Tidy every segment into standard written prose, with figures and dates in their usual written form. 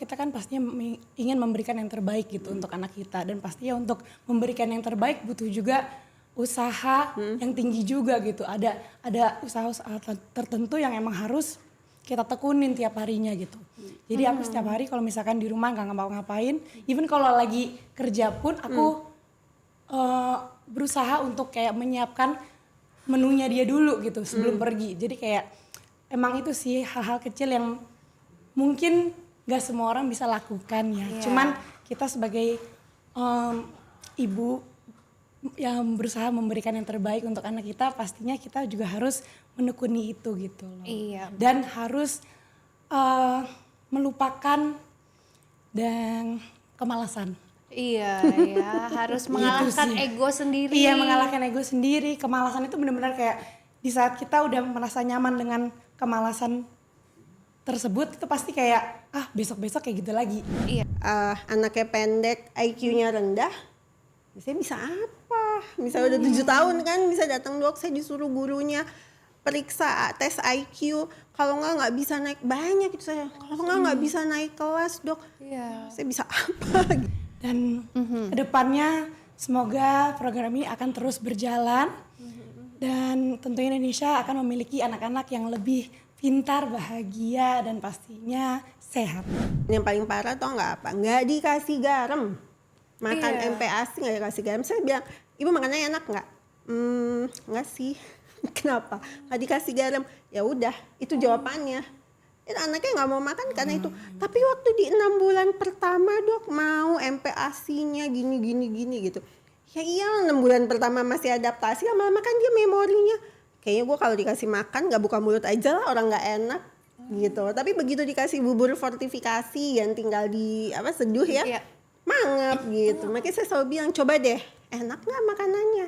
kita kan pastinya ingin memberikan yang terbaik gitu untuk anak kita, dan pastinya untuk memberikan yang terbaik butuh juga usaha yang tinggi juga gitu. Ada usaha-usaha tertentu yang emang harus kita tekunin tiap harinya gitu. Jadi aku setiap hari kalau misalkan di rumah nggak ngapa-ngapain, even kalau lagi kerja pun aku berusaha untuk kayak menyiapkan menunya dia dulu gitu sebelum pergi. Jadi kayak emang itu sih hal-hal kecil yang mungkin gak semua orang bisa lakukan ya. Cuman kita sebagai ibu yang berusaha memberikan yang terbaik untuk anak kita, pastinya kita juga harus menekuni itu gitu loh. Iya. Dan harus melupakan dan kemalasan. Iya, harus mengalahkan ego sendiri. Iya, mengalahkan ego sendiri. Kemalasan itu benar-benar kayak di saat kita udah merasa nyaman dengan kemalasan tersebut, itu pasti kayak besok-besok kayak gitu lagi. Iya. Anaknya pendek, IQ-nya rendah, saya bisa apa? Misalnya udah 7 tahun kan bisa datang, dok saya disuruh gurunya periksa tes IQ, kalau nggak bisa naik banyak itu saya, kalau nggak bisa naik kelas, dok. Iya. Saya bisa apa? Dan kedepannya semoga program ini akan terus berjalan, dan tentunya Indonesia akan memiliki anak-anak yang lebih pintar, bahagia, dan pastinya sehat. Yang paling parah tau nggak apa? Nggak dikasih garam. Makan MPASI nggak dikasih garam. Saya bilang, ibu makannya enak nggak? Nggak sih. Kenapa? Nggak dikasih garam. Ya udah, itu jawabannya. Anaknya nggak mau makan karena itu. Tapi waktu di 6 bulan pertama, dok, mau MPASI-nya gini gitu. Ya iya, 6 bulan pertama masih adaptasi, lama-lama kan dia memorinya. Kayaknya gue kalau dikasih makan gak buka mulut aja lah, orang gak enak gitu. Tapi begitu dikasih bubur fortifikasi yang tinggal di seduh ya, mangap gitu. Makanya saya selalu bilang, coba deh, enak gak makanannya?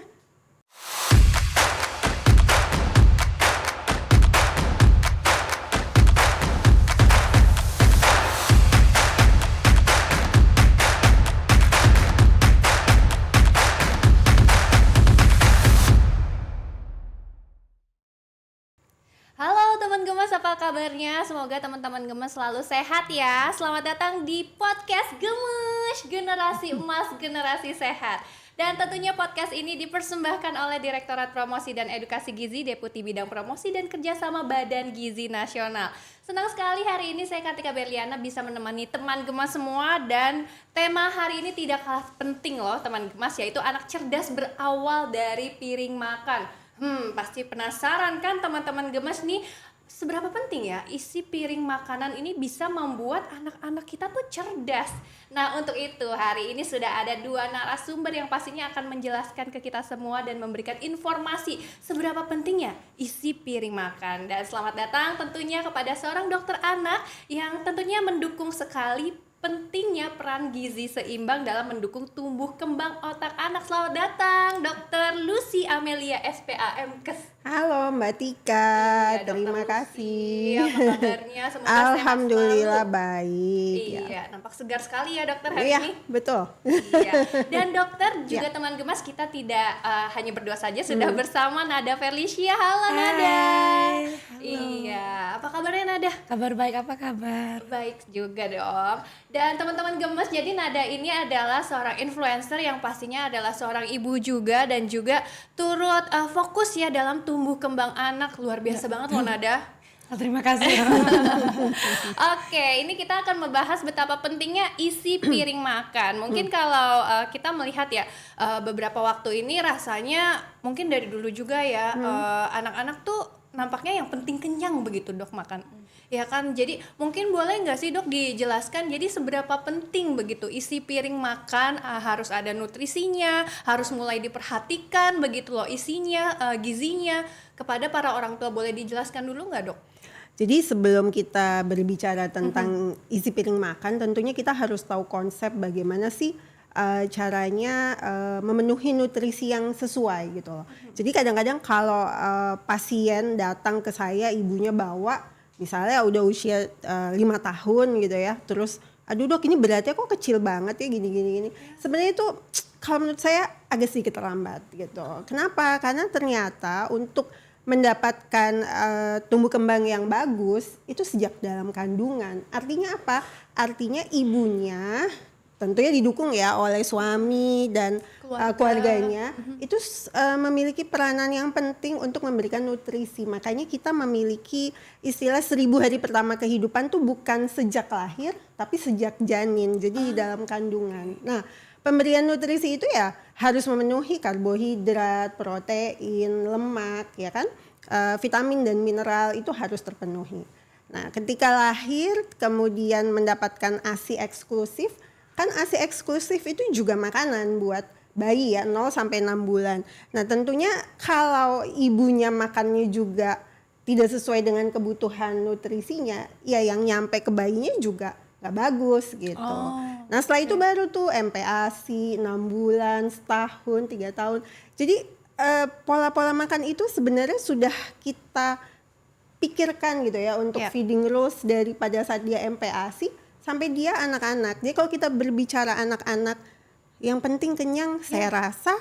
Halo teman Gemas, apa kabarnya? Semoga teman-teman Gemas selalu sehat ya. Selamat datang di podcast Gemes, generasi emas, generasi sehat. Dan tentunya podcast ini dipersembahkan oleh Direktorat Promosi dan Edukasi Gizi, Deputi Bidang Promosi dan Kerjasama Badan Gizi Nasional. Senang sekali hari ini saya Kartika Berliana bisa menemani teman Gemas semua, dan tema hari ini tidak kalah penting loh teman Gemas, yaitu anak cerdas berawal dari piring makan. Pasti penasaran kan teman-teman Gemas nih, seberapa penting ya isi piring makanan ini bisa membuat anak-anak kita tuh cerdas. Nah, untuk itu hari ini sudah ada 2 narasumber yang pastinya akan menjelaskan ke kita semua dan memberikan informasi seberapa pentingnya isi piring makan. Dan selamat datang tentunya kepada seorang dokter anak yang tentunya mendukung sekali pentingnya peran gizi seimbang dalam mendukung tumbuh kembang otak anak. Selamat datang Dr. Lucy Amelia SPAMkes. Halo Mbak Tika, terima kasih. Apa kabarnya? Semoga Alhamdulillah sehat baik. Iya, nampak segar sekali ya dokter hari Iya, ini. betul. Iya. Dan dokter juga teman Gemas, kita tidak hanya berdua saja, sudah bersama Nada Felicia. Halo Nada. Halo. Iya, apa kabarnya Nada? Kabar baik, apa kabar? Baik juga dong. Dan teman-teman Gemes, jadi Nada ini adalah seorang influencer yang pastinya adalah seorang ibu juga, dan juga turut fokus ya dalam tumbuh kembang anak. Luar biasa banget loh Nada. Terima kasih. Oke, ini kita akan membahas betapa pentingnya isi piring makan. Mungkin kalau kita melihat ya beberapa waktu ini rasanya mungkin dari dulu juga ya anak-anak tuh nampaknya yang penting kenyang begitu dok makan. Ya kan, jadi mungkin boleh nggak sih dok dijelaskan jadi seberapa penting begitu isi piring makan, harus ada nutrisinya, harus mulai diperhatikan begitu loh isinya, gizinya, kepada para orang tua. Boleh dijelaskan dulu nggak dok? Jadi sebelum kita berbicara tentang isi piring makan, tentunya kita harus tahu konsep bagaimana sih caranya memenuhi nutrisi yang sesuai gitu loh. Jadi kadang-kadang kalau pasien datang ke saya, ibunya bawa misalnya udah usia 5 tahun gitu ya, terus aduh dok ini beratnya kok kecil banget ya gini. Sebenarnya itu kalau menurut saya agak sedikit terlambat gitu. Kenapa? Karena ternyata untuk mendapatkan tumbuh kembang yang bagus itu sejak dalam kandungan. Artinya apa? Artinya ibunya tentunya didukung ya oleh suami dan keluarganya itu memiliki peranan yang penting untuk memberikan nutrisi. Makanya kita memiliki istilah 1000 hari pertama kehidupan tuh bukan sejak lahir tapi sejak janin, jadi di dalam kandungan. Nah, pemberian nutrisi itu ya harus memenuhi karbohidrat, protein, lemak, ya kan, vitamin dan mineral itu harus terpenuhi. Nah, ketika lahir kemudian mendapatkan ASI eksklusif, kan ASI eksklusif itu juga makanan buat bayi ya 0 sampai 6 bulan. Nah, tentunya kalau ibunya makannya juga tidak sesuai dengan kebutuhan nutrisinya, ya yang nyampe ke bayinya juga nggak bagus gitu. Nah, setelah itu baru tuh MPASI 6 bulan, setahun, 3 tahun. Jadi pola-pola makan itu sebenarnya sudah kita pikirkan gitu ya untuk feeding rules dari pada saat dia MPASI sampai dia anak-anak. Jadi kalau kita berbicara anak-anak yang penting kenyang, saya rasa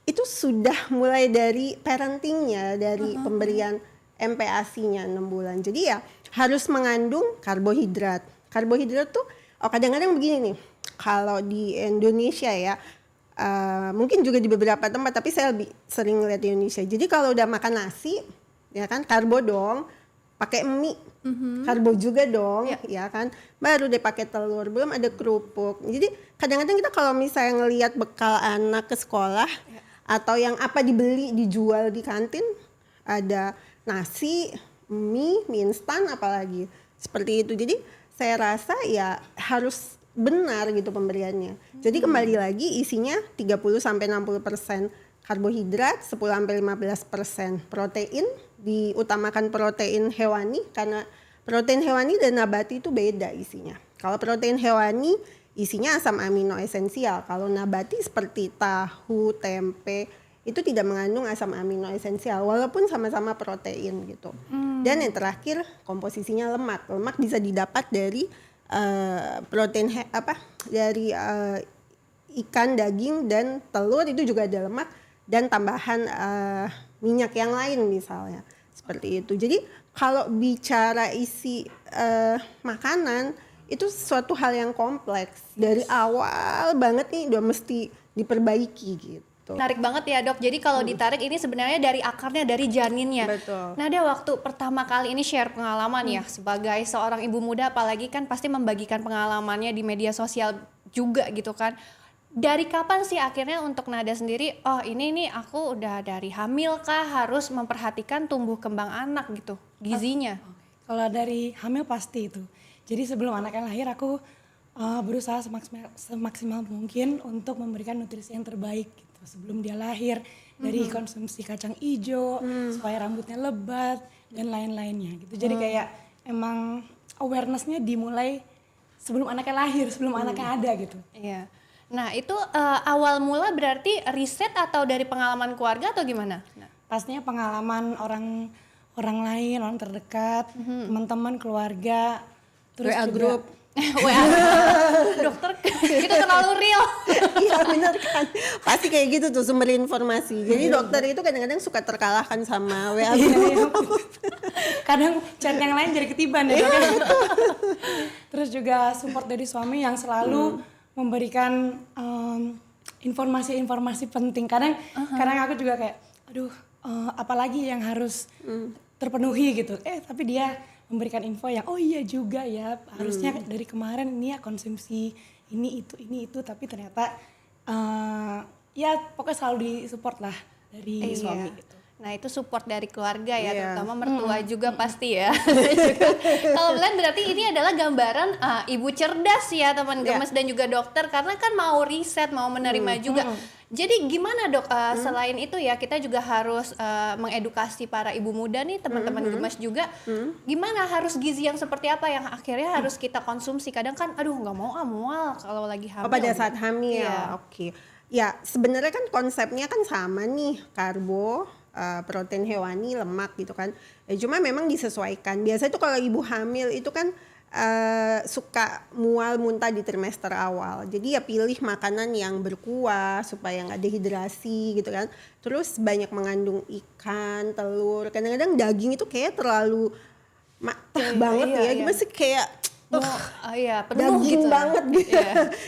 itu sudah mulai dari parentingnya, dari pemberian MPASI-nya 6 bulan. Jadi ya harus mengandung karbohidrat. Karbohidrat tuh kadang-kadang begini nih, kalau di Indonesia ya, mungkin juga di beberapa tempat, tapi saya lebih sering lihat di Indonesia. Jadi kalau udah makan nasi, ya kan karbo dong, pakai mie, karbo juga dong, ya kan. Baru deh pakai telur, belum ada kerupuk. Jadi kadang-kadang kita kalau misalnya ngelihat bekal anak ke sekolah atau yang apa dibeli dijual di kantin, ada nasi, mie instan apalagi seperti itu. Jadi saya rasa ya harus benar gitu pemberiannya. Jadi kembali lagi isinya 30-60% karbohidrat, 10-15% protein, diutamakan protein hewani karena protein hewani dan nabati itu beda isinya. Kalau protein hewani isinya asam amino esensial, kalau nabati seperti tahu, tempe itu tidak mengandung asam amino esensial walaupun sama-sama protein gitu. Dan yang terakhir komposisinya lemak. Lemak bisa didapat dari protein dari ikan, daging dan telur itu juga ada lemak dan tambahan minyak yang lain misalnya. Seperti itu. Jadi kalau bicara isi makanan itu suatu hal yang kompleks. Dari awal banget nih udah mesti diperbaiki gitu. Menarik banget ya dok, jadi kalau ditarik ini sebenarnya dari akarnya, dari janinnya. Betul. Nah, dia waktu pertama kali ini share pengalaman ya, sebagai seorang ibu muda apalagi kan pasti membagikan pengalamannya di media sosial juga gitu kan. Dari kapan sih akhirnya untuk Nada sendiri, oh ini nih aku udah dari hamil kah harus memperhatikan tumbuh kembang anak gitu, gizinya? Kalau dari hamil pasti itu. Jadi sebelum anaknya lahir aku berusaha semaksimal mungkin untuk memberikan nutrisi yang terbaik gitu sebelum dia lahir, dari konsumsi kacang ijo supaya rambutnya lebat dan lain-lainnya gitu. Jadi kayak emang awarenessnya dimulai sebelum anaknya lahir, sebelum anaknya ada gitu. Iya. Nah itu awal mula berarti riset atau dari pengalaman keluarga atau gimana? Pastinya pengalaman orang lain, orang terdekat, teman-teman, keluarga, terus WA juga group. WA dokter itu terlalu real. Iya benar kan, pasti kayak gitu tuh sumber informasi. Jadi dokter itu kadang-kadang suka terkalahkan sama WA group. Kadang chat yang lain jadi ketiban ya dok. Terus juga support dari suami yang selalu memberikan informasi-informasi penting. Kadang aku juga kayak aduh apalagi yang harus terpenuhi gitu. Tapi dia memberikan info yang oh iya juga ya harusnya dari kemarin ini ya konsumsi ini itu tapi ternyata ya pokoknya selalu disupport lah dari suami gitu. Nah itu support dari keluarga ya, terutama mertua juga pasti ya. Kalau Belen berarti ini adalah gambaran ibu cerdas ya teman gemes dan juga dokter, karena kan mau riset, mau menerima juga. Jadi gimana dok, selain itu ya kita juga harus mengedukasi para ibu muda nih, teman-teman gemes juga. Gimana harus gizi yang seperti apa yang akhirnya harus kita konsumsi? Kadang kan aduh nggak mau mual kalau lagi hamil. Pada saat hamil, Iya. oke. Ya sebenarnya kan konsepnya kan sama nih, karbo, protein hewani, lemak gitu kan. Cuma memang disesuaikan. Biasanya tuh kalau ibu hamil itu kan suka mual muntah di trimester awal. Jadi ya pilih makanan yang berkuah supaya nggak dehidrasi gitu kan. Terus banyak mengandung ikan, telur. Kadang-kadang daging itu kayak terlalu banget ya. Gimana sih kayak penuh daging gitu. banget gitu.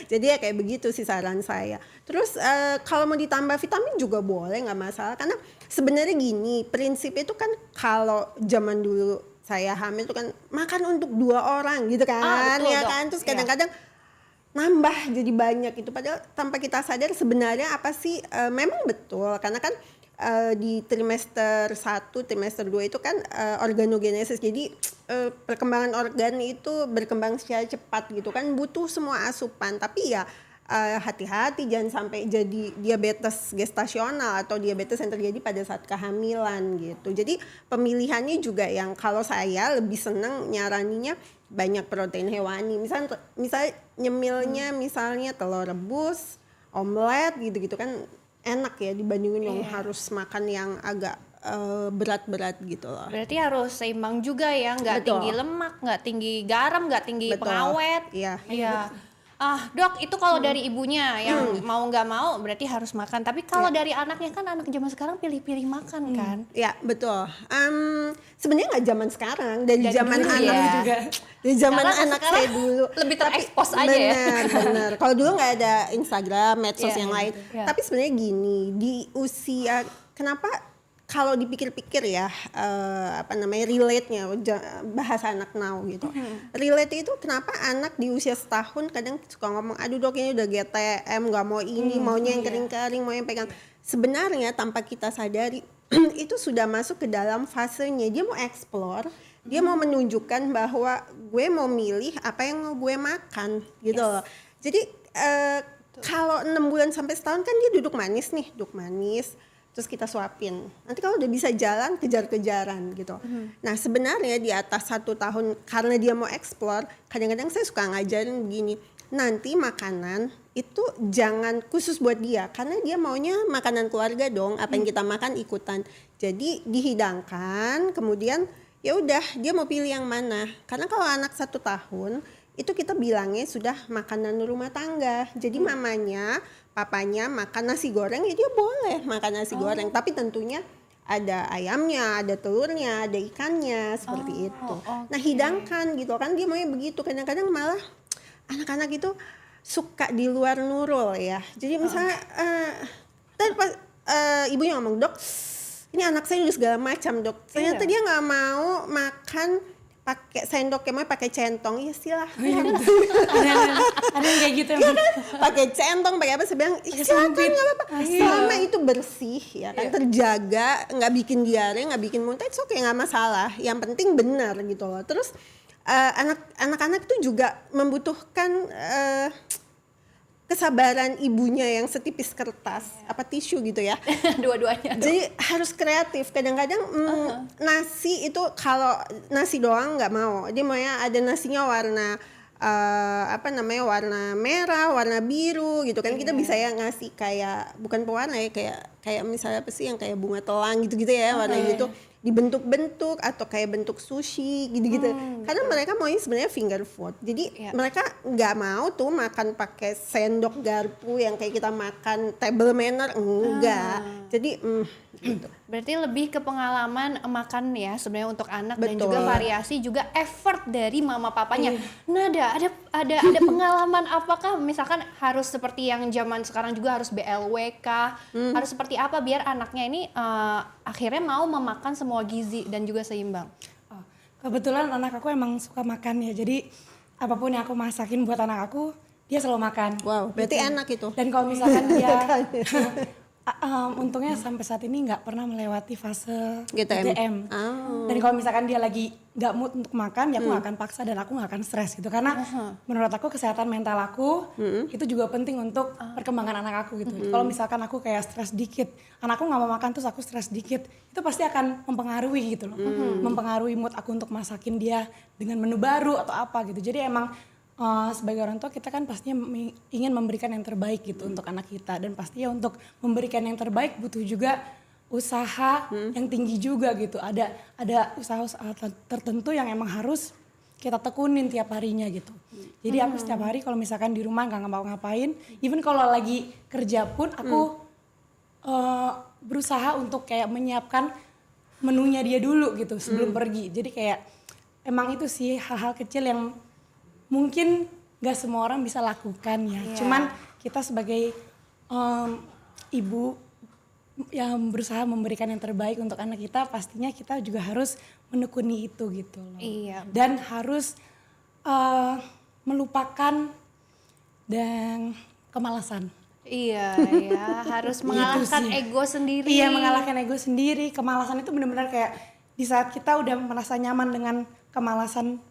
Jadi ya kayak begitu sih saran saya. Terus kalau mau ditambah vitamin juga boleh, nggak masalah. Karena sebenarnya gini, prinsip itu kan kalau zaman dulu saya hamil itu kan makan untuk 2 orang gitu kan, betul, ya Dok. kan. Terus kadang-kadang nambah jadi banyak itu. Padahal tanpa kita sadar sebenarnya apa sih? Memang betul karena kan di trimester 1, trimester 2 itu kan organogenesis. Jadi perkembangan organ itu berkembang secara cepat gitu kan, butuh semua asupan. Tapi ya hati-hati jangan sampai jadi diabetes gestasional atau diabetes yang terjadi pada saat kehamilan gitu. Jadi pemilihannya juga yang kalau saya lebih seneng nyaraninya banyak protein hewani. Misal nyemilnya misalnya telur rebus, omelet gitu-gitu kan enak ya dibandingin yang harus makan yang agak berat-berat gitu loh. Berarti harus seimbang juga ya, nggak Betul. tinggi lemak, nggak tinggi garam, nggak tinggi Betul. pengawet. Iya. Dok, itu kalau dari ibunya yang mau nggak mau berarti harus makan. Tapi kalau dari anaknya kan anak zaman sekarang pilih-pilih makan kan. Ya betul. Sebenarnya nggak zaman sekarang, dari Dari zaman dulu anak ya. juga. Dari zaman Sekarang- anak sekarang saya dulu. lebih terekspos aja ya. Benar. Kalau dulu nggak ada Instagram, medsos Iya, yang lain. iya. Tapi sebenarnya gini, di usia kenapa kalau dipikir-pikir ya relate-nya bahasa anak now gitu. Relate itu kenapa anak di usia setahun kadang suka ngomong, aduh dok ini udah GTM, nggak mau ini, maunya yang kering-kering, mau yang pegang. Sebenarnya tanpa kita sadari itu sudah masuk ke dalam fasenya, dia mau explore, dia mau menunjukkan bahwa gue mau milih apa yang mau gue makan gitu loh. Jadi kalau 6 bulan sampai setahun kan dia duduk manis, terus kita suapin. Nanti kalau udah bisa jalan, kejar-kejaran gitu. Nah sebenarnya di atas 1 tahun karena dia mau explore, kadang-kadang saya suka ngajarin begini, nanti makanan itu jangan khusus buat dia, karena dia maunya makanan keluarga dong, apa yang kita makan ikutan. Jadi dihidangkan, kemudian ya udah dia mau pilih yang mana. Karena kalau anak 1 tahun itu kita bilangnya sudah makanan rumah tangga. Jadi mamanya, papanya makan nasi goreng ya dia boleh makan nasi goreng, tapi tentunya ada ayamnya, ada telurnya, ada ikannya seperti itu. Nah hidangkan gitu kan, dia maunya begitu. Kadang-kadang malah anak-anak itu suka di luar nurul ya. Jadi misalnya tadi pas ibunya ngomong, dok ini anak saya udah segala macam dok, ternyata dia nggak mau makan pakai sendok, mau pakai centong. Ya silahkan. Ada yang kayak gitu ya kan, pakai centong, pakai apa, saya bilang silakan nggak apa-apa, selama itu bersih ya kan, terjaga, nggak bikin diare, nggak bikin muntah, itu oke, nggak masalah. Yang penting benar gitu loh. Terus anak-anak itu juga membutuhkan kesabaran ibunya yang setipis kertas, apa tisu gitu ya. Dua-duanya. Jadi harus kreatif. Kadang-kadang nasi itu kalau nasi doang nggak mau. Dia maunya ada nasinya warna warna merah, warna biru gitu kan. Kita bisa ya ngasih kayak bukan pewarna ya, kayak misalnya apa sih yang kayak bunga telang gitu-gitu ya, warna gitu. Dibentuk-bentuk atau kayak bentuk sushi gitu-gitu. Karena mereka maunya sebenarnya finger food. Jadi mereka nggak mau tuh makan pakai sendok garpu yang kayak kita makan table manner, enggak. Jadi gitu. Berarti lebih ke pengalaman makan ya sebenarnya untuk anak. Dan Betul. juga variasi, juga effort dari mama papanya. Nah, ada pengalaman apakah misalkan harus seperti yang zaman sekarang juga harus BLWK, harus seperti apa biar anaknya ini akhirnya mau memakan semua gizi dan juga seimbang? Kebetulan anak aku emang suka makan ya, jadi apapun yang aku masakin buat anak aku, dia selalu makan. Wow, berarti enak itu. Dan kalau misalkan dia untungnya sampai saat ini nggak pernah melewati fase GTM. Dan kalau misalkan dia lagi nggak mood untuk makan, ya aku nggak akan paksa dan aku nggak akan stres gitu. Karena menurut aku kesehatan mental aku itu juga penting untuk perkembangan anak aku gitu. Kalau misalkan aku kayak stres dikit, anakku nggak mau makan terus aku stres dikit, itu pasti akan mempengaruhi gitu loh. Mempengaruhi mood aku untuk masakin dia dengan menu baru atau apa gitu. Jadi emang sebagai orang tua kita kan pastinya ingin memberikan yang terbaik gitu untuk anak kita, dan pastinya untuk memberikan yang terbaik butuh juga usaha yang tinggi juga gitu. Ada usaha tertentu yang emang harus kita tekunin tiap harinya gitu. Jadi aku setiap hari kalau misalkan di rumah nggak ngapa-ngapain, even kalau lagi kerja pun aku berusaha untuk kayak menyiapkan menunya dia dulu gitu sebelum pergi. Jadi kayak emang itu sih hal-hal kecil yang mungkin nggak semua orang bisa lakukan ya. Cuman kita sebagai ibu yang berusaha memberikan yang terbaik untuk anak kita, pastinya kita juga harus menekuni itu gitu loh. Iya. Dan harus melupakan dan kemalasan. Iya, harus mengalahkan sih. ego sendiri. Iya, mengalahkan ego sendiri. Kemalasan itu benar-benar kayak di saat kita udah merasa nyaman dengan kemalasan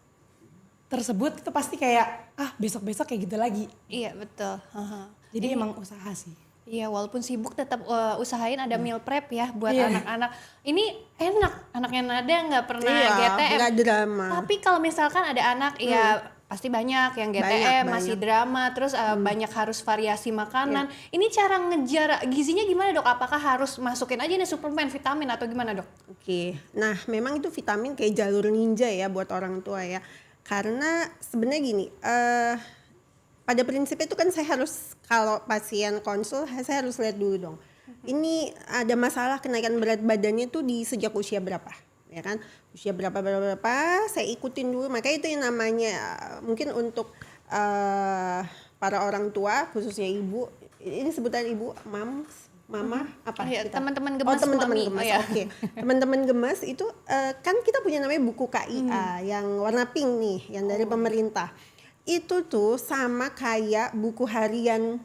tersebut, itu pasti kayak besok-besok kayak gitu lagi. Iya, betul. Jadi emang usaha sih. Iya, walaupun sibuk tetap usahain ada meal prep ya buat anak-anak. Ini enak, anaknya Nada nggak pernah GTM. Nggak drama. Tapi kalau misalkan ada anak, ya pasti banyak yang GTM, masih drama, terus banyak harus variasi makanan. Ini cara ngejar gizinya gimana dok? Apakah harus masukin aja nih suplemen, vitamin atau gimana dok? Oke, nah memang itu vitamin kayak jalur ninja ya buat orang tua ya. Karena sebenarnya gini, pada prinsipnya itu kan saya harus, kalau pasien konsul saya harus lihat dulu dong. Ini ada masalah kenaikan berat badannya tuh di sejak usia berapa, ya kan? Usia berapa saya ikutin dulu. Makanya itu yang namanya mungkin untuk para orang tua khususnya ibu, ini sebutan ibu, mama apa Iya, kita? teman-teman gemas. Teman-teman mami. gemas. Oh, iya. Oke. Teman-teman gemas itu kan kita punya namanya buku KIA yang warna pink nih, yang dari pemerintah. Itu tuh sama kayak buku harian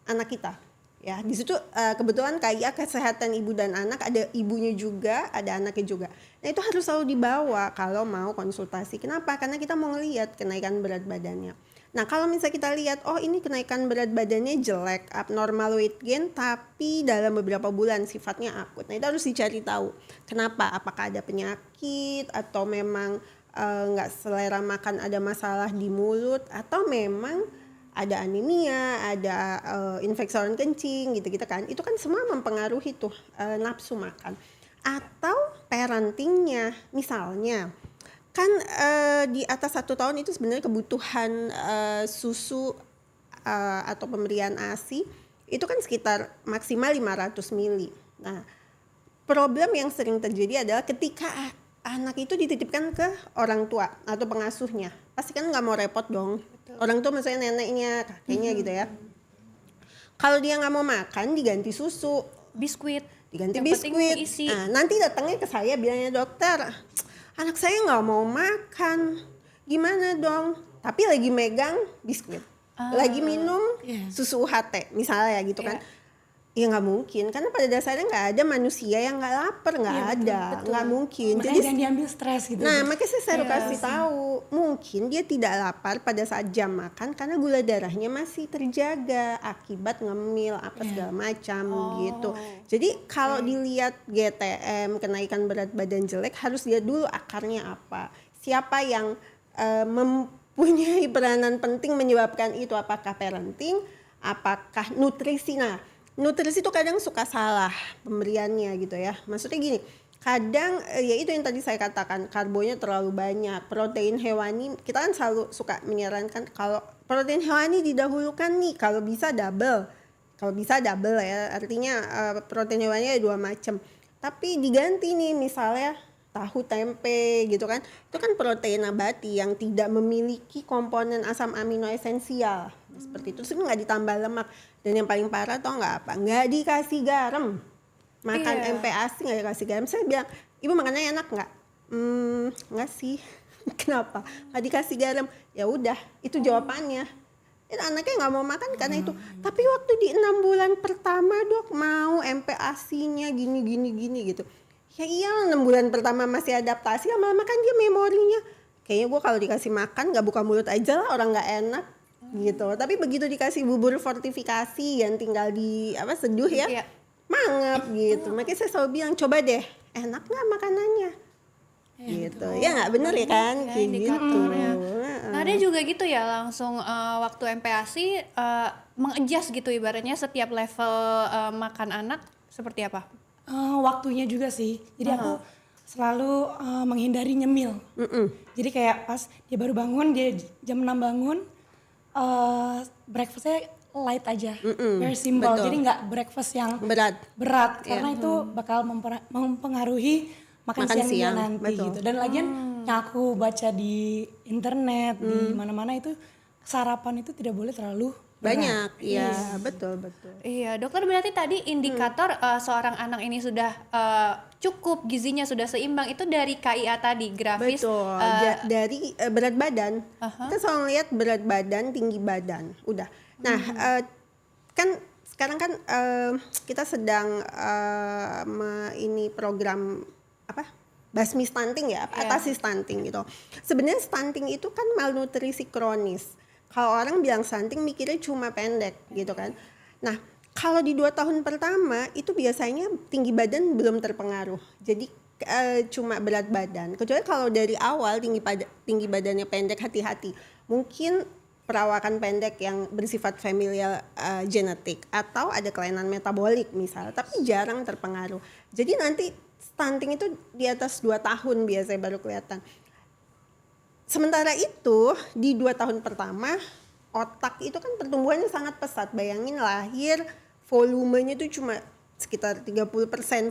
anak kita. Ya, di situ kebetulan KIA kesehatan ibu dan anak, ada ibunya juga, ada anaknya juga. Nah, itu harus selalu dibawa kalau mau konsultasi. Kenapa? Karena kita mau ngelihat kenaikan berat badannya. Nah, kalau misalnya kita lihat, oh ini kenaikan berat badannya jelek, abnormal weight gain, tapi dalam beberapa bulan sifatnya akut. Nah, itu harus dicari tahu. Kenapa? Apakah ada penyakit atau memang nggak selera makan, ada masalah di mulut, atau memang ada anemia, ada infeksi saluran kencing gitu kan. Itu kan semua mempengaruhi tuh nafsu makan. Atau parentingnya, misalnya kan di atas 1 tahun itu sebenarnya kebutuhan susu atau pemberian ASI itu kan sekitar maksimal 500 mili. Nah, problem yang sering terjadi adalah ketika anak itu dititipkan ke orang tua atau pengasuhnya, pasti kan nggak mau repot dong. Betul. Orang tua misalnya neneknya, kakeknya gitu ya. Kalau dia nggak mau makan, diganti susu, Biskuit. diganti Yang biskuit. penting isi. Nah, nanti datangnya ke saya bilangnya, dokter, anak saya nggak mau makan, gimana dong? Tapi lagi megang biskuit, lagi minum susu UHT misalnya gitu kan. Ya nggak mungkin, karena pada dasarnya nggak ada manusia yang nggak lapar, nggak ada, nggak mungkin. Makanya Jadi jangan diambil stres gitu. nah, makanya saya selalu kasih tahu, mungkin dia tidak lapar pada saat jam makan karena gula darahnya masih terjaga akibat ngemil apa segala macam gitu. Jadi kalau dilihat GTM, kenaikan berat badan jelek, harus lihat dulu akarnya apa. Siapa yang mempunyai peranan penting menyebabkan itu, apakah parenting, apakah nutrisi. Nah, nutrisi itu kadang suka salah pemberiannya gitu ya. Maksudnya gini, kadang ya itu yang tadi saya katakan, karbonya terlalu banyak, protein hewani, kita kan selalu suka menyarankan kalau protein hewani didahulukan nih, kalau bisa double. Kalau bisa double ya, artinya protein hewani ada 2 macam. Tapi diganti nih misalnya tahu tempe gitu kan, itu kan protein nabati yang tidak memiliki komponen asam amino esensial seperti itu, terus nggak ditambah lemak. Dan yang paling parah tau nggak apa, nggak dikasih garam. Makan MPASI nggak dikasih garam. Saya bilang, ibu makannya enak nggak? Nggak sih. Kenapa? Nggak dikasih garam. Ya udah, itu jawabannya. Anaknya nggak mau makan karena itu. Tapi waktu di 6 bulan pertama dok mau MPASI-nya gini gitu. Ya iya, 6 bulan pertama masih adaptasi, lama-lama kan dia memorinya. Kayaknya gue kalau dikasih makan nggak buka mulut aja lah, orang nggak enak gitu. Tapi begitu dikasih bubur fortifikasi yang tinggal di seduh ya, mangap gitu. Makanya saya selalu bilang, coba deh, enak nggak makanannya gitu. Ya nggak bener ya kan, kayak gitu. Nah, ada juga gitu ya, langsung waktu MPASI mengadjust gitu ibaratnya setiap level makan anak seperti apa? Waktunya juga sih. Jadi aku selalu menghindari nyemil. Jadi kayak pas dia baru bangun, dia jam 6 bangun, breakfastnya light aja, very simple. Betul. Jadi nggak breakfast yang berat karena itu bakal mempengaruhi makan siangnya nanti betul. gitu. Dan lagian yang aku baca di internet, di mana-mana itu sarapan itu tidak boleh terlalu banyak. Iya, betul. Iya, dokter berarti tadi indikator seorang anak ini sudah cukup gizinya sudah seimbang itu dari KIA tadi, grafis. Betul. Dari berat badan. Kita selalu lihat berat badan, tinggi badan. Udah. Nah, kan sekarang kan kita sedang ini program apa? Basmi stunting ya, atasi stunting gitu. Sebenarnya stunting itu kan malnutrisi kronis. Kalau orang bilang stunting mikirnya cuma pendek gitu kan. Nah, kalau di 2 tahun pertama itu biasanya tinggi badan belum terpengaruh. Jadi cuma berat badan. Kecuali kalau dari awal tinggi badannya pendek, hati-hati. Mungkin perawakan pendek yang bersifat familial genetik atau ada kelainan metabolik misalnya, tapi jarang terpengaruh. Jadi nanti stunting itu di atas 2 tahun biasanya baru kelihatan. Sementara itu di 2 tahun pertama otak itu kan pertumbuhannya sangat pesat. Bayangin lahir volumenya itu cuma sekitar 30%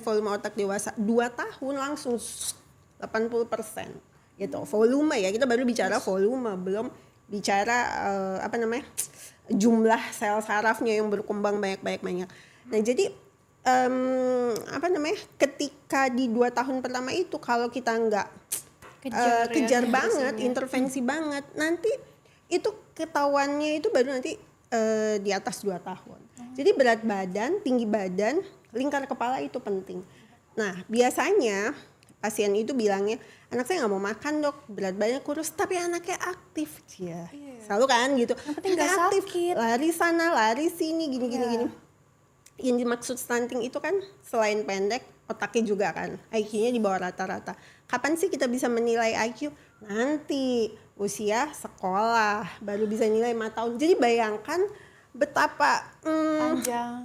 volume otak dewasa. 2 tahun langsung 80% gitu. Volume ya, kita baru bicara volume, belum bicara jumlah sel sarafnya yang berkembang banyak. Nah, jadi ketika di 2 tahun pertama itu kalau kita nggak kejar banget, intervensi banget, nanti itu ketahuannya itu baru nanti di atas 2 tahun. Jadi berat badan, tinggi badan, lingkar kepala itu penting. Nah, biasanya pasien itu bilangnya, anak saya nggak mau makan dok, berat badannya kurus, tapi anaknya aktif, ya. Selalu kan gitu. Yang penting nggak aktif, sakit. lari sana, lari sini, gini. Yang dimaksud stunting itu kan selain pendek, otaknya juga kan, IQ-nya di bawah rata-rata. Kapan sih kita bisa menilai IQ? Nanti usia sekolah baru bisa nilai 5 tahun. Jadi bayangkan betapa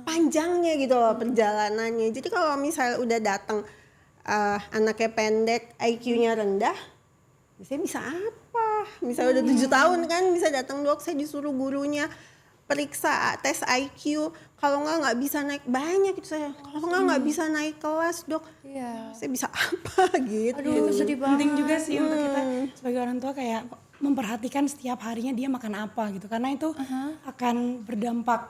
panjangnya gitu loh perjalanannya. Jadi kalau misalnya udah datang anaknya pendek, IQ-nya rendah, biasanya bisa apa? Misalnya udah 7 tahun kan bisa datang, dok saya disuruh gurunya periksa tes IQ, kalau nggak bisa naik banyak itu saya, kalau nggak bisa naik kelas dok, saya bisa apa gitu. Aduh, sedih banget. Penting juga sih untuk kita sebagai orang tua kayak memperhatikan setiap harinya dia makan apa gitu, karena itu akan berdampak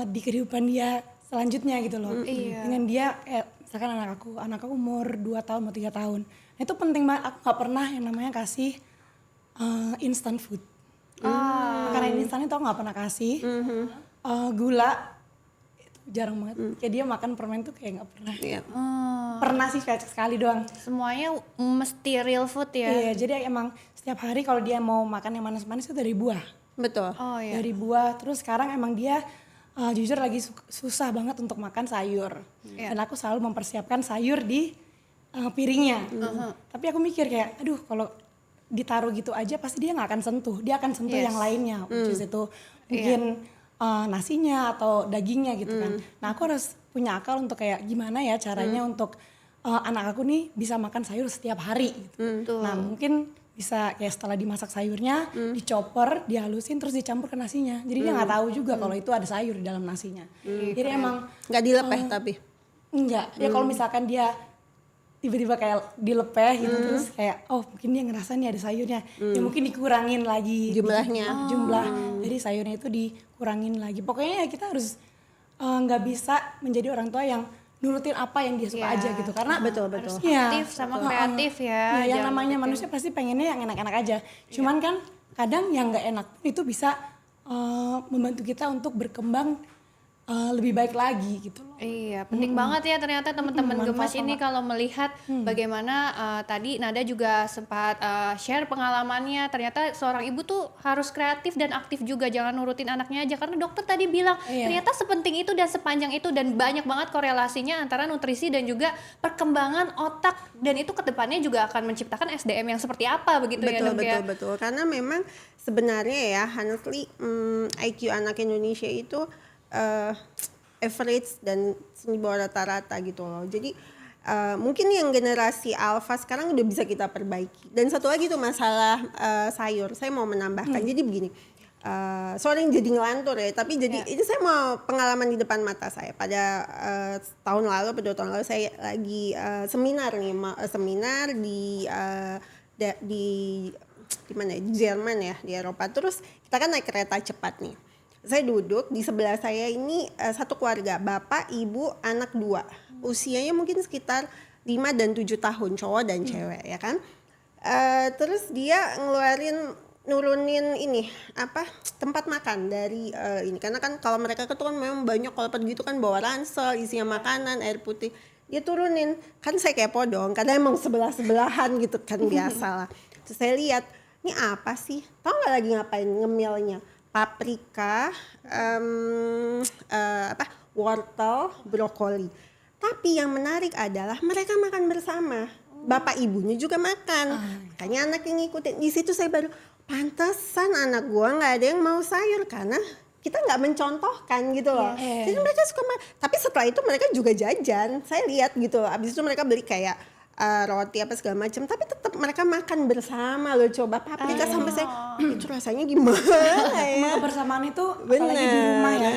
di kehidupan dia selanjutnya gitu loh. Dengan dia kayak misalkan anak aku umur 2 tahun mau 3 tahun, nah, itu penting banget. Aku nggak pernah yang namanya kasih instant food. Karena instan itu aku nggak pernah kasih. Gula itu jarang banget. Kayak dia makan permen tuh kayak nggak pernah. Pernah sih kayak sekali doang. Semuanya mesti real food ya. Iya, jadi emang setiap hari kalau dia mau makan yang manis-manis itu dari buah. Betul. Oh iya. Dari buah. Terus sekarang emang dia jujur lagi susah banget untuk makan sayur. Dan aku selalu mempersiapkan sayur di piringnya. Tapi aku mikir kayak, aduh kalau ditaruh gitu aja pasti dia nggak akan sentuh. Dia akan sentuh yang lainnya, which is itu mungkin nasinya atau dagingnya gitu kan. Nah, aku harus punya akal untuk kayak gimana ya caranya untuk anak aku nih bisa makan sayur setiap hari gitu. Nah, mungkin bisa kayak setelah dimasak sayurnya, dicoper, dihalusin terus dicampur ke nasinya. Jadi dia nggak tahu juga kalau itu ada sayur di dalam nasinya. Jadi emang nggak dilepeh tapi enggak. Ya kalau misalkan dia tiba-tiba kayak dilepeh gitu terus kayak mungkin dia ngerasa nih ada sayurnya. Ya mungkin dikurangin lagi jumlahnya. Jumlah dari sayurnya itu dikurangin lagi. Pokoknya ya kita harus nggak bisa menjadi orang tua yang nurutin apa yang dia suka aja gitu, karena betul aktif sama kreatif ya. Yang namanya manusia pasti pengennya yang enak-enak aja. Cuman kan kadang yang nggak enak pun itu bisa membantu kita untuk berkembang lebih baik lagi gitu loh. Iya, penting banget ya ternyata teman-teman Gemas ini kalau melihat bagaimana tadi Nada juga sempat share pengalamannya. Ternyata seorang ibu tuh harus kreatif dan aktif juga, jangan nurutin anaknya aja. Karena dokter tadi bilang ternyata sepenting itu dan sepanjang itu dan banyak banget korelasinya antara nutrisi dan juga perkembangan otak, dan itu kedepannya juga akan menciptakan SDM yang seperti apa begitu ya dok ya. Betul. Karena memang sebenarnya ya honestly IQ anak Indonesia itu average dan di bawah rata-rata gitu loh. Jadi mungkin yang generasi alpha sekarang udah bisa kita perbaiki. Dan satu lagi tuh masalah sayur, saya mau menambahkan. Jadi begini, sorry jadi ngelantur ya, tapi jadi itu saya mau pengalaman di depan mata saya. Pada tahun lalu, pada 2 tahun lalu saya lagi seminar nih, seminar di mana ya? Di Jerman ya, di Eropa. Terus kita kan naik kereta cepat nih. Saya duduk di sebelah saya ini satu keluarga, bapak, ibu, anak 2. Usianya mungkin sekitar 5 dan 7 tahun, cowok dan cewek ya kan. Terus dia nurunin ini tempat makan dari ini, karena kan kalau mereka kan memang banyak, kalau pergi itu kan bawa ransel isinya makanan, air putih, dia turunin. Kan saya kepo dong, karena emang sebelahan gitu kan, biasa lah. Terus saya lihat, ini apa sih, tau nggak lagi ngapain ngemilnya? Paprika, wortel, brokoli. Tapi yang menarik adalah mereka makan bersama, bapak ibunya juga makan. Makanya anak yang ngikutin. Di situ saya baru, pantesan anak gua nggak ada yang mau sayur, karena kita nggak mencontohkan gitu loh. Jadi mereka suka tapi setelah itu mereka juga jajan. Saya lihat gitu loh. Abis itu mereka beli kayak roti apa segala macam, tapi tetap mereka makan bersama loh. Coba paprika sampai saya itu rasanya gimana ya? Kebersamaan itu apalagi di rumah ya.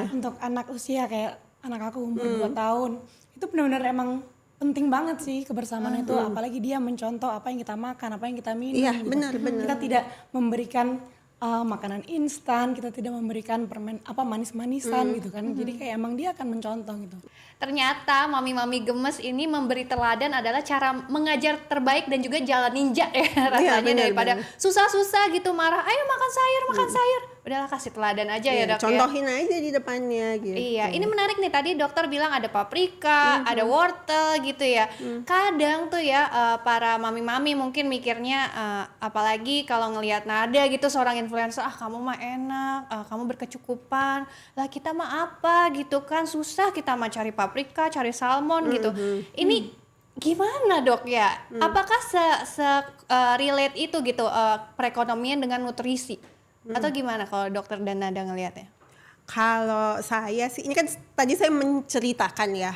Untuk anak usia kayak anak aku umur 2 tahun, itu benar-benar emang penting banget sih kebersamaan itu, apalagi dia mencontoh apa yang kita makan, apa yang kita minum. Iya, gitu. benar. Kita tidak memberikan makanan instan, kita tidak memberikan permen manis-manisan gitu kan. Jadi kayak emang dia akan mencontoh gitu. Ternyata mami-mami gemes ini memberi teladan adalah cara mengajar terbaik dan juga jalan ninja ya rasanya, daripada susah-susah gitu marah, ayo makan sayur, udahlah kasih teladan aja ya dok. Contohin aja di depannya gitu. Iya, ini menarik nih, tadi dokter bilang ada paprika, ada wortel gitu ya. Kadang tuh ya para mami-mami mungkin mikirnya apalagi kalau ngelihat Nada gitu seorang influencer, kamu mah enak, kamu berkecukupan, lah kita mah apa gitu kan, susah kita mah cari paprika, cari salmon gitu. Ini gimana dok ya? Apakah relate itu gitu perekonomian dengan nutrisi? Atau gimana kalau dokter dan Nada ngelihatnya? Kalau saya sih, ini kan tadi saya menceritakan ya,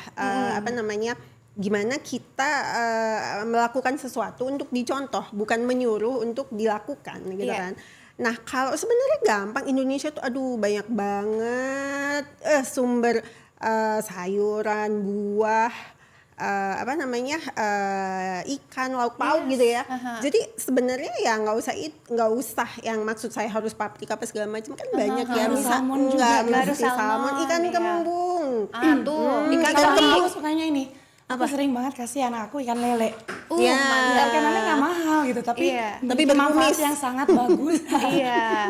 gimana kita melakukan sesuatu untuk dicontoh, bukan menyuruh untuk dilakukan gitu kan. Nah kalau sebenarnya gampang, Indonesia tuh banyak banget sumber sayuran, buah, ikan, lauk pauk gitu ya. Jadi sebenarnya ya nggak usah yang maksud saya harus paprika apa segala macam, kan banyak ya. Salmon Nggak juga, mesti salmon, ikan kembung. Ikan Kalau aku sukanya ini, aku sering banget kasih anak aku ikan lele. Ikan lele nggak mahal gitu, tapi manfaat yang sangat bagus.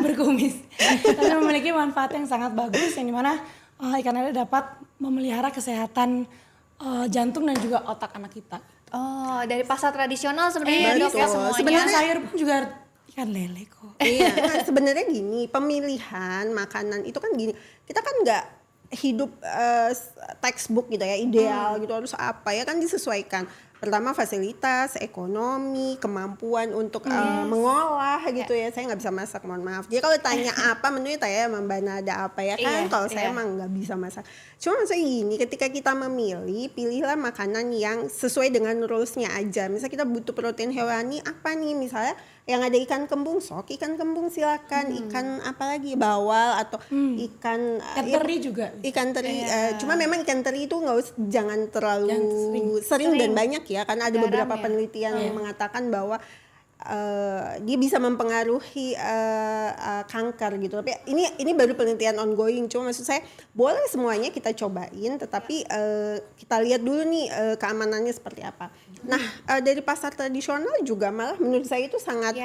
Berkumis. Tapi memiliki manfaat yang sangat bagus, yang dimana ikan lele dapat memelihara kesehatan jantung dan juga otak anak kita. Oh, dari pasar tradisional sebenarnya dok ya semuanya. Sebenarnya sayur pun juga ikan lele kok. Iya, sebenarnya gini, pemilihan makanan itu kan gini, kita kan nggak hidup textbook gitu ya, ideal gitu harus apa ya, kan disesuaikan. Pertama fasilitas, ekonomi, kemampuan untuk mengolah gitu ya. Saya nggak bisa masak, mohon maaf. Jadi kalau tanya apa menunya, tanya sama Mbak Nada apa ya kan. Kalau saya emang nggak bisa masak. Cuma maksudnya gini, ketika kita memilih, pilihlah makanan yang sesuai dengan rulesnya aja. Misalnya kita butuh protein hewani apa nih, misalnya yang ada ikan kembung, ikan kembung silakan. Ikan apalagi, bawal atau ikan teri juga. Ikan teri, cuma memang ikan teri itu jangan terlalu sering dan banyak ya, karena ada beberapa penelitian yang mengatakan bahwa dia bisa mempengaruhi kanker gitu. Tapi ini baru penelitian ongoing. Cuma maksud saya boleh semuanya kita cobain, tetapi kita lihat dulu nih keamanannya seperti apa. Nah dari pasar tradisional juga malah menurut saya itu sangat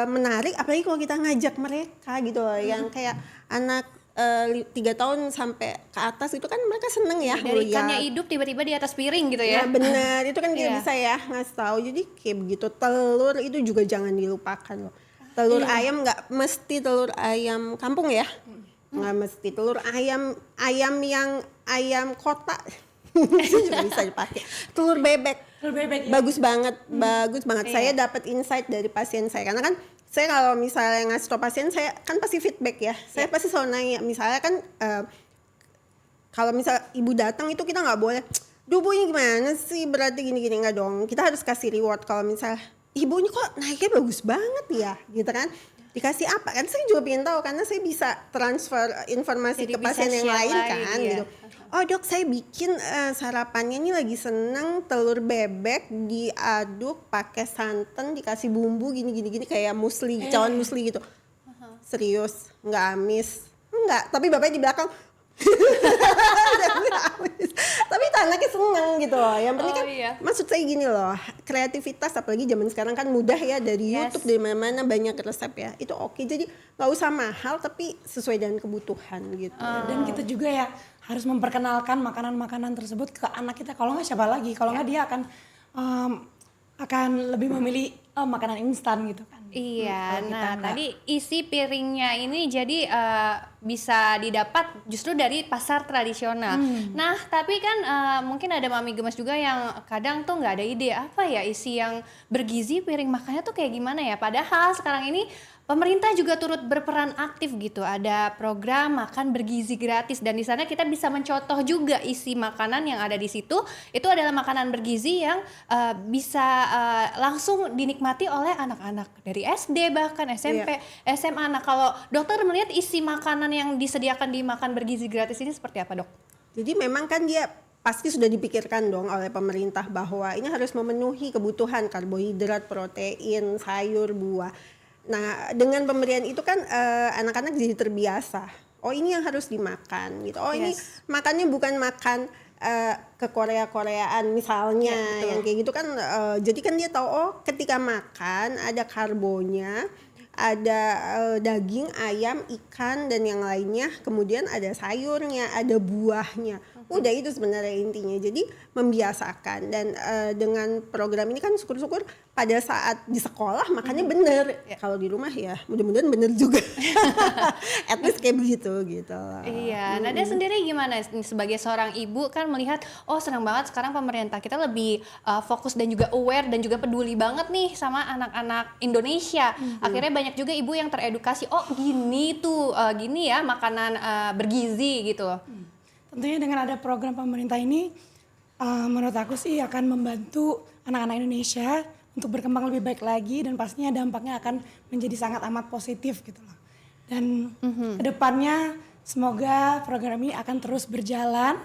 menarik, apalagi kalau kita ngajak mereka gitu loh, yang kayak anak 3 tahun sampai ke atas itu kan mereka seneng ya. Dari ikannya hidup tiba-tiba di atas piring gitu ya. Ya benar, itu kan kita bisa ya ngasih tahu. Jadi kayak begitu, telur itu juga jangan dilupakan loh. Telur ayam nggak mesti telur ayam kampung ya. Nggak mesti telur ayam yang ayam kota. Itu juga bisa dipakai. Telur bebek bagus banget, bagus banget. Saya dapat insight dari pasien saya, karena kan saya kalau misalnya ngasih tau pasien, saya kan pasti feedback ya. Saya pasti selalu nanya, misalnya kan kalau misal ibu datang itu kita nggak boleh, duh Bu ini gimana sih berarti gini-gini, enggak dong, kita harus kasih reward. Kalau misalnya ibunya kok naiknya bagus banget ya gitu kan, dikasih apa kan, saya juga pengen tahu karena saya bisa transfer informasi Jadi ke bisa pasien yang share lain lagi, kan ya. gitu. Oh dok, saya bikin sarapannya ini lagi seneng telur bebek diaduk pakai santan dikasih bumbu gini kayak musli, cawan musli gitu. Serius nggak amis? Enggak, tapi bapaknya di belakang tapi anaknya seneng gitu loh. Yang penting Oh, kan iya. maksud saya gini loh, kreativitas apalagi zaman sekarang kan mudah ya, dari Yes. YouTube dari mana-mana banyak resep ya, itu oke. Jadi nggak usah mahal tapi sesuai dengan kebutuhan gitu. Dan kita juga ya harus memperkenalkan makanan-makanan tersebut ke anak kita. Kalau nggak siapa lagi? Kalau nggak dia akan lebih memilih makanan instan gitu kan. Iya, Kalau kita nah nggak- tadi isi piringnya ini jadi bisa didapat justru dari pasar tradisional. Nah, tapi kan mungkin ada mami gemes juga yang kadang tuh nggak ada ide apa ya isi yang bergizi piring makannya tuh kayak gimana ya. Padahal sekarang ini pemerintah juga turut berperan aktif gitu. Ada program makan bergizi gratis dan di sana kita bisa mencontoh juga isi makanan yang ada di situ. Itu adalah makanan bergizi yang bisa langsung dinikmati oleh anak-anak dari SD bahkan SMP, SMA. Nah, kalau dokter melihat isi makanan yang disediakan di makan bergizi gratis ini seperti apa, Dok? Jadi memang kan dia pasti sudah dipikirkan dong oleh pemerintah bahwa ini harus memenuhi kebutuhan karbohidrat, protein, sayur, buah. Nah, dengan pemberian itu kan anak-anak jadi terbiasa. Oh, ini yang harus dimakan gitu. Oh, ini Yes. makannya bukan makan ke Korea-Koreaan misalnya, yang kayak gitu kan. Jadi kan dia tahu, oh ketika makan ada karbonya, ada daging, ayam, ikan dan yang lainnya, kemudian ada sayurnya, ada buahnya. Udah itu sebenarnya intinya. Jadi membiasakan dan dengan program ini kan syukur-syukur pada saat di sekolah makannya bener. Kalau di rumah ya mudah-mudahan bener juga. At least kayak begitu gitu. Iya, Nadia sendiri gimana sebagai seorang ibu kan melihat oh senang banget sekarang pemerintah kita lebih fokus dan juga aware dan juga peduli banget nih sama anak-anak Indonesia. Akhirnya banyak juga ibu yang teredukasi, oh gini tuh gini ya makanan bergizi gitu. Tentunya dengan ada program pemerintah ini, menurut aku sih akan membantu anak-anak Indonesia untuk berkembang lebih baik lagi dan pastinya dampaknya akan menjadi sangat amat positif gitu loh. Dan kedepannya semoga program ini akan terus berjalan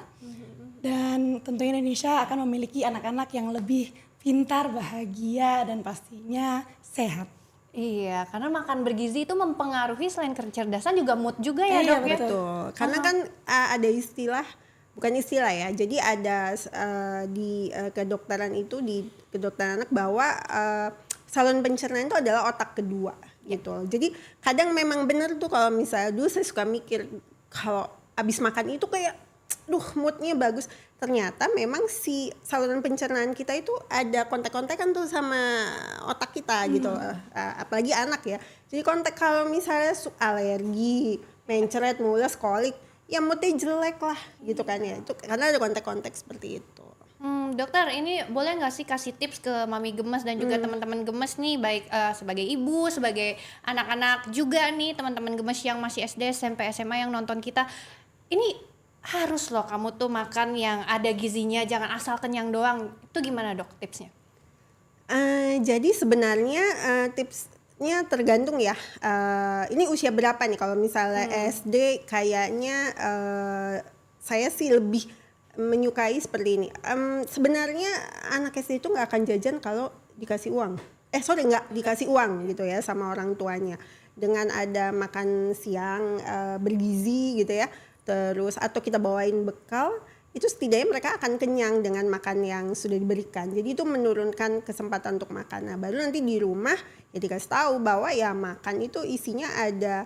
dan tentunya Indonesia akan memiliki anak-anak yang lebih pintar, bahagia dan pastinya sehat. Iya, karena makan bergizi itu mempengaruhi selain kecerdasan juga mood juga ya, Iya, Dok ya. Betul. Karena kan ada istilah, bukan istilah ya. Jadi ada di kedokteran itu, di kedokteran anak bahwa saluran pencernaan itu adalah otak kedua gitu. Jadi kadang memang benar tuh kalau misalnya dulu saya suka mikir kalau abis makan itu kayak moodnya bagus. Ternyata memang si saluran pencernaan kita itu ada kontak-kontakan tuh sama otak kita gitu. Apalagi anak ya. Jadi kontak kalau misalnya alergi, mencret, mules, kolik, ya moodnya jelek lah gitu kan ya. Itu karena ada kontak-kontak seperti itu. Dokter, ini boleh nggak sih kasih tips ke mami gemes dan juga teman-teman gemes nih, baik sebagai ibu, sebagai anak-anak juga nih, teman-teman gemes yang masih SD, SMP, SMA yang nonton kita. Ini harus loh kamu tuh makan yang ada gizinya, jangan asal kenyang doang. Itu gimana, Dok, tipsnya? Jadi sebenarnya tipsnya tergantung ya. Ini usia berapa nih? Kalau misalnya SD kayaknya saya sih lebih menyukai seperti ini. Sebenarnya anak SD itu nggak akan jajan kalau dikasih uang. Nggak dikasih uang gitu ya sama orang tuanya. Dengan ada makan siang bergizi gitu ya. Terus atau kita bawain bekal, itu setidaknya mereka akan kenyang dengan makan yang sudah diberikan. Jadi itu menurunkan kesempatan untuk makan. Nah, baru nanti di rumah ya dikasih tahu bahwa ya makan itu isinya ada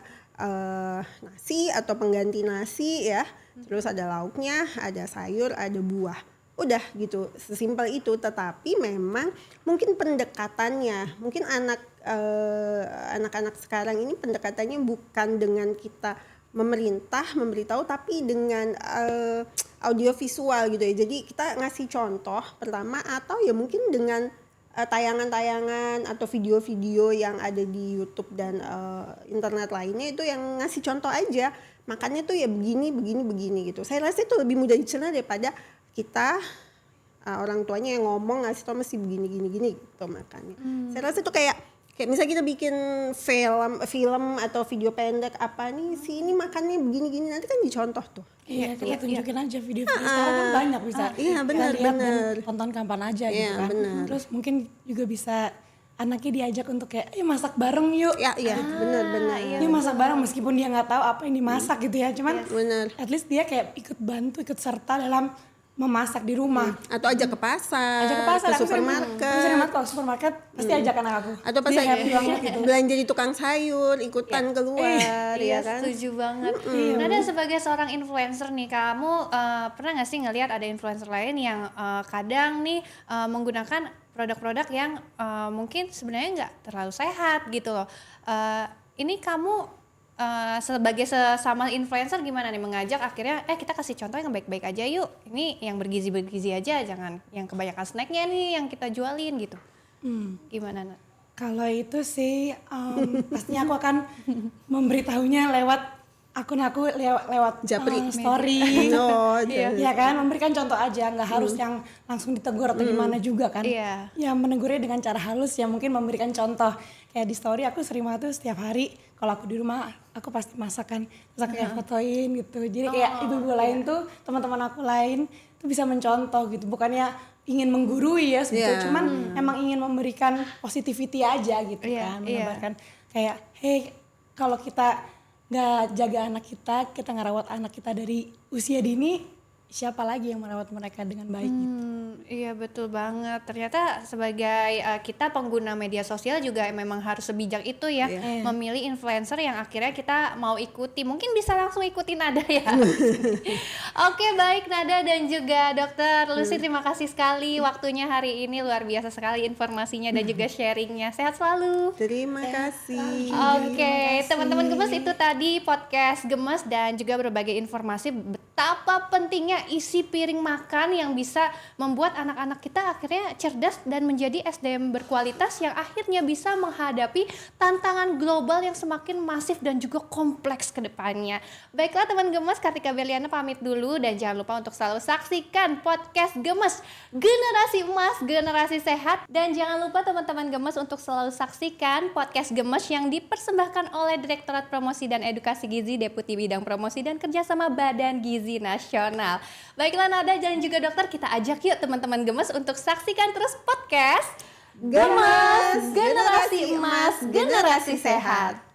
nasi atau pengganti nasi ya. Terus ada lauknya, ada sayur, ada buah. Udah gitu, sesimpel itu. Tetapi memang mungkin pendekatannya, mungkin anak-anak sekarang ini pendekatannya bukan dengan kita memerintah memberitahu, tapi dengan audiovisual gitu ya. Jadi kita ngasih contoh pertama, atau ya mungkin dengan tayangan-tayangan atau video-video yang ada di YouTube dan internet lainnya, itu yang ngasih contoh aja. Makannya tuh ya begini gitu. Saya rasa itu lebih mudah dicerna daripada kita orang tuanya yang ngomong ngasih tau mesti begini gitu makannya. Saya rasa itu kayak misalnya kita bikin film atau video pendek apa nih si ini makannya begini nanti kan dicontoh tuh. Iya, kita tunjukin aja video-video sekarang kan banyak bisa. Iya, benar. Dan tonton kapan aja gitu Iya, kan. benar. Terus mungkin juga bisa anaknya diajak untuk kayak, masak bareng yuk. Iya, benar. Yuk masak bareng meskipun dia nggak tahu apa yang dimasak gitu ya. Cuman Benar. at least dia kayak ikut bantu, ikut serta dalam memasak di rumah. Atau ajak ke pasar, Ajak ke pasar, ke aku sering banget kalau supermarket pasti ajak anak aku. atau pas Dia lagi happy banget gitu. belanja di tukang sayur ikutan keluar Iya, ya kan. setuju banget. Nada sebagai seorang influencer nih, kamu pernah nggak sih ngelihat ada influencer lain yang kadang nih menggunakan produk-produk yang mungkin sebenarnya nggak terlalu sehat gitu loh. Ini kamu sebagai sesama influencer gimana nih mengajak akhirnya kita kasih contoh yang baik-baik aja yuk. Ini yang bergizi aja, jangan yang kebanyakan snacknya nih yang kita jualin gitu. Gimana Nat? Kalau itu sih pastinya aku akan memberitahunya lewat akun aku lewat Japri. story. Oh, Ya kan, memberikan contoh aja, nggak harus yang langsung ditegur atau gimana juga kan. Iya. Ya menegurnya dengan cara halus ya, mungkin memberikan contoh. Kayak di story aku sering banget tuh setiap hari kalau aku di rumah aku pasti masakan, terus aku kayak fotoin gitu. Jadi kayak ibu-ibu lain tuh, teman-teman aku lain tuh bisa mencontoh gitu. Bukannya ingin menggurui ya sebetulnya, cuman emang ingin memberikan positivity aja gitu kan, menambahkan kayak kalau kita nggak jaga anak kita ngerawat anak kita dari usia dini, siapa lagi yang merawat mereka dengan baik gitu. Iya betul banget. Ternyata sebagai kita pengguna media sosial juga memang harus sebijak itu ya, memilih influencer yang akhirnya kita mau ikuti. Mungkin bisa langsung ikuti Nada ya. Oke, baik Nada dan juga Dokter Lucy, terima kasih sekali waktunya hari ini, luar biasa sekali informasinya dan juga sharingnya. Sehat selalu. Terima kasih. Oke, teman-teman Gemes, itu tadi podcast Gemes dan juga berbagai informasi betapa pentingnya isi piring makan yang bisa membuat anak-anak kita akhirnya cerdas dan menjadi SDM berkualitas yang akhirnya bisa menghadapi tantangan global yang semakin masif dan juga kompleks ke depannya. Baiklah teman Gemes, Kartika Berliana pamit dulu dan jangan lupa untuk selalu saksikan podcast Gemes, Generasi Emas, Generasi Sehat, dan jangan lupa teman-teman Gemes untuk selalu saksikan podcast Gemes yang dipersembahkan oleh Direktorat Promosi dan Edukasi Gizi, Deputi Bidang Promosi dan Kerjasama Badan Gizi Nasional. Baiklah Nada dan juga Dokter, kita ajak yuk teman-teman Gemes untuk saksikan terus podcast Gemes, Generasi Emas, Generasi Sehat.